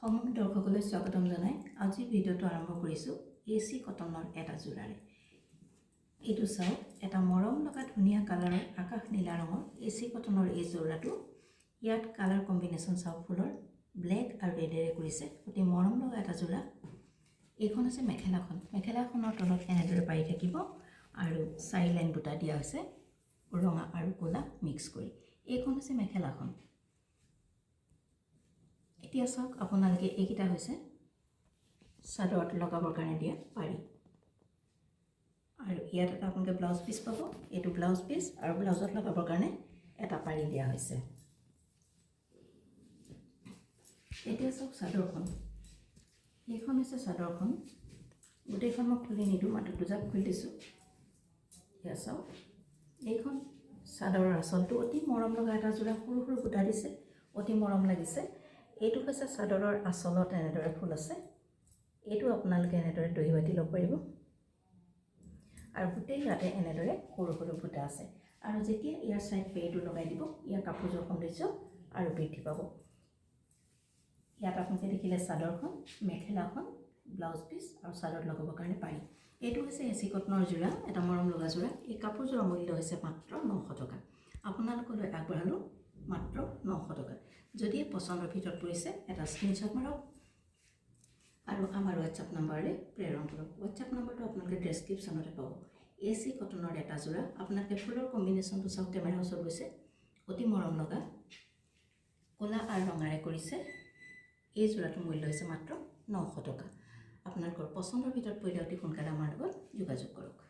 সমগ্ৰ দৰ্শকলৈ স্বাগতম জনাই আজি ভিডিঅ'টো আৰম্ভ কৰিছোঁ এচি কটনৰ এটা যোৰাৰে। এইটো চাওক, এটা মৰম লগা ধুনীয়া কালাৰৰ আকাশ নীলা ৰঙৰ এচি কটনৰ এই যোৰাটো। ইয়াত কালাৰ কম্বিনেশ্যন চাওক, ফুলৰ ব্লেক আৰু ৰেডেৰে কৰিছে, অতি মৰম লগা এটা যোৰা। এইখন আছে মেখেলাখন। মেখেলাখনৰ তলত এনেদৰে পাৰি থাকিব আৰু 4 লাইন বুটা দিয়া হৈছে ৰঙা আৰু ক'লা মিক্স কৰি। এইখন আছে মেখেলাখন। এতিয়া চাওক, আপোনালোকে এইকেইটা হৈছে চাদৰত লগাবৰ কাৰণে দিয়া পাৰি। আৰু ইয়াত এটা আপোনালোকে ব্লাউজ পিচ পাব। এইটো ব্লাউজ পিচ আৰু ব্লাউজত লগাবৰ কাৰণে এটা পাৰি দিয়া হৈছে। এতিয়া চাওক চাদৰখন। এইখন হৈছে চাদৰখন। গোটেইখন মই খুলি নিদিওঁ, মাত্ৰ দুজাপ খুলি দিছোঁ। এয়া চাওক, এইখন চাদৰৰ আঁচলটো অতি মৰম লগা এটা যোৰা সৰু সৰু বুটা দিছে, অতি মৰম লাগিছে। এইটো হৈছে চাদৰৰ আঁচলত এনেদৰে ফুল আছে। এইটো আপোনালোকে এনেদৰে দহি বাতি ল'ব পাৰিব। আৰু গোটেই ইয়াতে এনেদৰে সৰু সৰু বুটা আছে। আৰু যেতিয়া ইয়াৰ চাইড পেৰিটো লগাই দিব, ইয়াৰ কাপোৰযোৰ সৌন্দৰ্য আৰু বৃদ্ধি পাব। ইয়াত আপোনালোকে দেখিলে চাদৰখন, মেখেলাখন, ব্লাউজ পিচ আৰু চাদৰত লগাবৰ কাৰণে পাৰি। এইটো হৈছে এচি কটনৰ যোৰা, এটা মৰম লগা যোৰা। এই কাপোৰযোৰৰ মূল্য হৈছে মাত্ৰ 900 টকা। আপোনালোকলৈ আগবঢ়ালোঁ মাত্ৰ 900 টকা। যদি পচন্দৰ ভিতৰত পৰিছে, এটা স্ক্ৰীনশ্বট মাৰক আৰু আমাৰ হোৱাটছআপ নাম্বাৰলৈ প্ৰেৰণ কৰক। হোৱাটছআপ নাম্বাৰটো আপোনালোকে ডেছক্ৰিপশ্যনতে পাব। এচি কটনৰ এটা যোৰা। আপোনালোকে ফুলৰ কম্বিনেশ্যনটো চাওক, কেমেৰা ওচৰত গৈছে, অতি মৰম লগা ক'লা আৰু ৰঙাৰে কৰিছে। এই যোৰাটোৰ মূল্য হৈছে মাত্ৰ 900 টকা। আপোনালোকৰ পচন্দৰ ভিতৰত পৰিলে অতি সোনকালে আমাৰ লগত যোগাযোগ কৰক।